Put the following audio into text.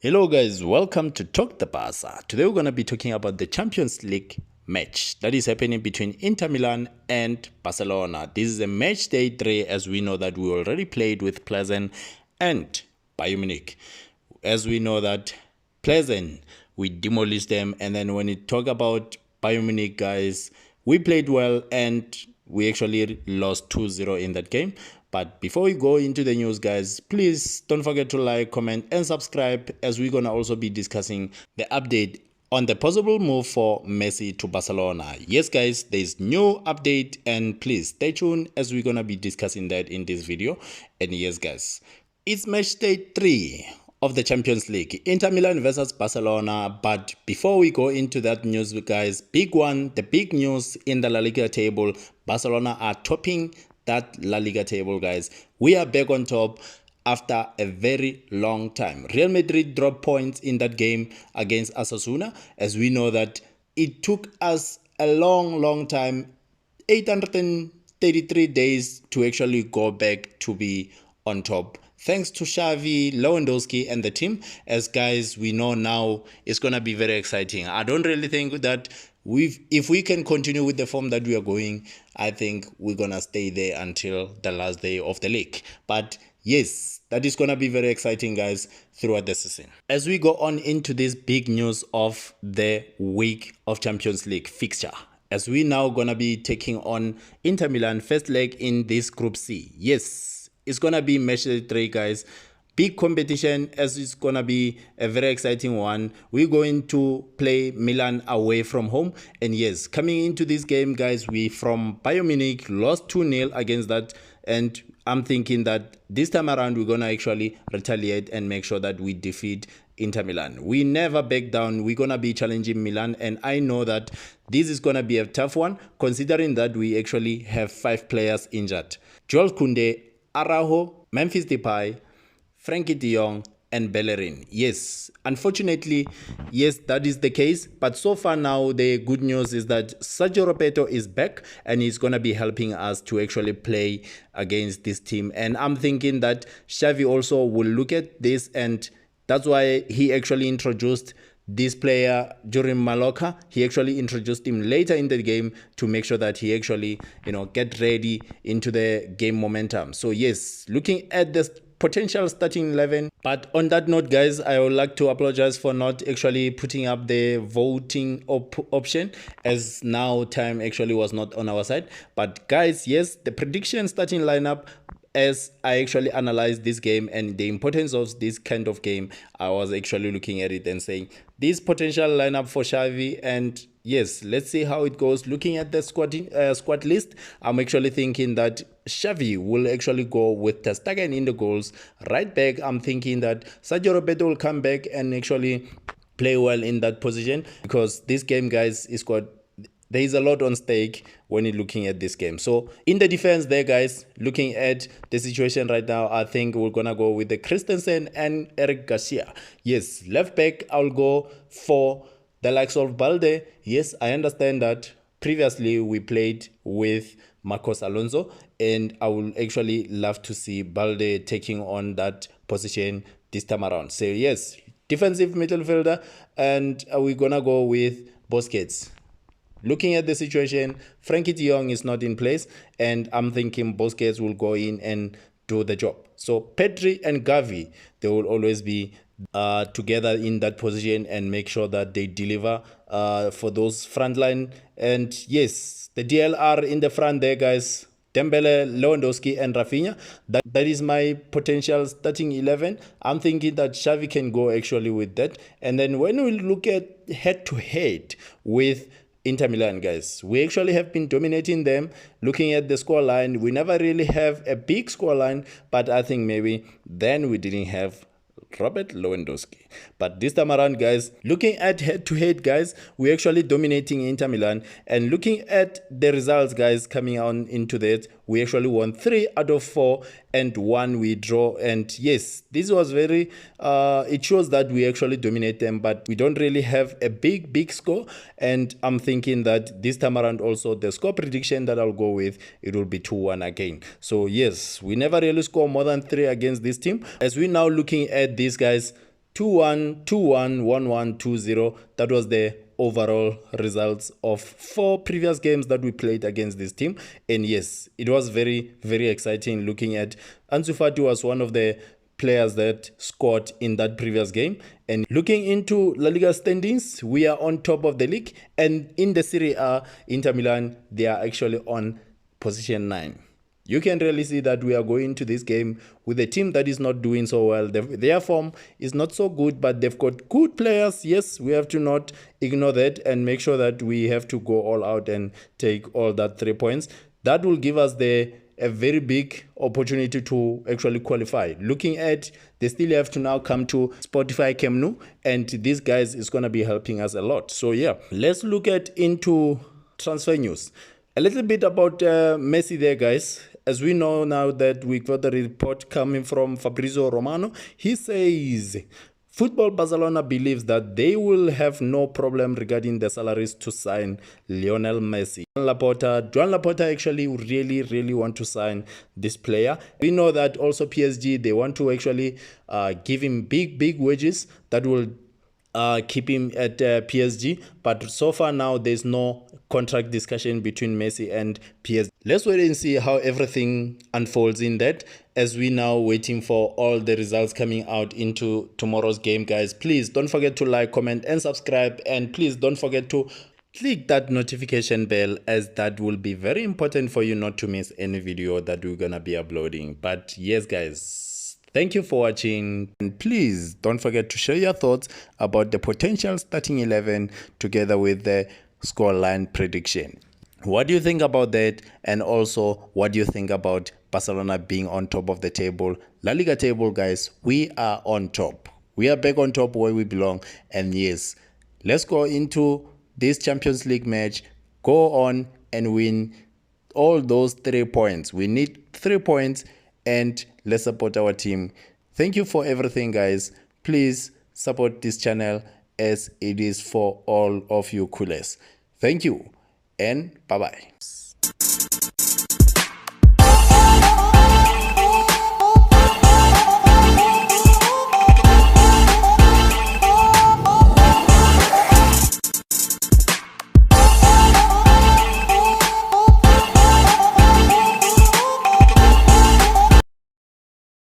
Hello guys, welcome to Talk the Barça. Today we're going to be talking about the Champions League match that is happening between Inter Milan and Barcelona. This is a match day 3, as we know that we already played with Pleasant and Bayern Munich. As we know that Pleasant, we demolished them, and then when you talk about Bayern Munich, guys, we played well and we actually lost 2-0 in that game. But before we go into the news, guys, please don't forget to like, comment, and subscribe, as we're going to also be discussing the update on the possible move for Messi to Barcelona. Yes, guys, there's new update, and please stay tuned as we're going to be discussing that in this video. And yes, guys, it's match day 3 of the Champions League, Inter Milan versus Barcelona. But before we go into that news, guys, big one, the big news in the La Liga table, Barcelona are topping that La Liga table, guys. We are back on top after a very long time. Real Madrid dropped points in that game against Osasuna, as we know that it took us a long time, 833 days to actually go back to be on top. Thanks to Xavi, Lewandowski, and the team, as guys, we know now it's going to be very exciting. I don't really think that if we can continue with the form that we are going, I think we're going to stay there until the last day of the league. But yes, that is going to be very exciting, guys, throughout the season. As we go on into this big news of the week of Champions League fixture, as we now going to be taking on Inter Milan first leg in this Group C. Yes, it's going to be match 3, guys. Big competition, as it's going to be a very exciting one. We're going to play Milan away from home. And yes, coming into this game, guys, we from Bayern Munich lost 2-0 against that. And I'm thinking that this time around, we're going to actually retaliate and make sure that we defeat Inter Milan. We never back down. We're going to be challenging Milan. And I know that this is going to be a tough one, considering that we actually have 5 players injured. Joel Koundé, Araujo, Memphis Depay, Frankie de Jong, and Bellerin. Yes, unfortunately, yes, that is the case. But so far now, the good news is that Sergio Roberto is back and he's going to be helping us to actually play against this team. And I'm thinking that Xavi also will look at this, and that's why he actually introduced this player during Mallorca. He actually introduced him later in the game to make sure that he actually, get ready into the game momentum. So yes, looking at this potential starting 11. But on that note, guys, I would like to apologize for not actually putting up the voting option, as now time actually was not on our side. But guys, yes, the prediction starting lineup, as I actually analyzed this game and the importance of this kind of game, I was actually looking at it and saying this potential lineup for Xavi, and yes, let's see how it goes. Looking at the squad list, I'm actually thinking that Xavi will actually go with Ter Stegen in the goals. Right back, I'm thinking that Sergio Roberto will come back and actually play well in that position, because this game, guys, is got there is a lot on stake when you're looking at this game. So in the defense there, guys, looking at the situation right now, I think we're going to go with the Christensen and Eric Garcia. Yes, left back, I'll go for the likes of Balde. Yes, I understand that previously we played with Marcos Alonso, and I will actually love to see Balde taking on that position this time around. So yes, defensive midfielder, and we're going to go with Busquets. Looking at the situation, Frankie de Jong is not in place, and I'm thinking Busquets will go in and do the job. So Pedri and Gavi, they will always be together in that position and make sure that they deliver for those front line. And yes, the DLR in the front there, guys, Dembele, Lewandowski, and Rafinha. That is my potential starting 11. I'm thinking that Xavi can go actually with that. And then when we look at head-to-head with Inter Milan, guys, we actually have been dominating them. Looking at the scoreline, we never really have a big scoreline, but I think maybe then we didn't have Robert Lewandowski. But this time around, guys, looking at head-to-head, guys, we're actually dominating Inter Milan. And looking at the results, guys, coming on into that, we actually won 3 out of 4 and 1 we draw. And yes, this was very, it shows that we actually dominate them, but we don't really have a big score. And I'm thinking that this time around also, the score prediction that I'll go with, it will be 2-1 again. So yes, we never really score more than 3 against this team. As we now looking at these guys, 2-1, 2-1, 1-1, 2-0. That was the overall results of 4 previous games that we played against this team. And yes, it was very, very exciting looking at Ansu Fati was one of the players that scored in that previous game. And looking into La Liga standings, we are on top of the league. And in the Serie A, Inter Milan, they are actually on position 9. You can really see that we are going to this game with a team that is not doing so well. Their form is not so good, but they've got good players. Yes, we have to not ignore that and make sure that we have to go all out and take all that 3 points. That will give us a very big opportunity to actually qualify. Looking at, they still have to now come to Spotify Camp Nou, and these guys is going to be helping us a lot. So yeah, let's look at into transfer news. A little bit about Messi there, guys. As we know now that we got the report coming from Fabrizio Romano, he says Football Barcelona believes that they will have no problem regarding the salaries to sign Lionel Messi. Joan Laporta actually really, really want to sign this player. We know that also PSG, they want to actually give him big wages that will keep him at PSG, but so far now there's no contract discussion between Messi and PSG. Let's wait and see how everything unfolds in that, as we now waiting for all the results coming out into tomorrow's game, guys. Please don't forget to like, comment and subscribe, and please don't forget to click that notification bell, as that will be very important for you not to miss any video that we're gonna be uploading. But yes, guys, thank you for watching, and please don't forget to share your thoughts about the potential starting 11 together with the scoreline prediction. What do you think about that? And also, what do you think about Barcelona being on top of the table? La Liga table, guys, we are on top. We are back on top where we belong. And yes, let's go into this Champions League match, go on and win all those 3 points. We need 3 points, and let's support our team. Thank you for everything, guys. Please support this channel, as it is for all of you coolers. Thank you, and bye-bye.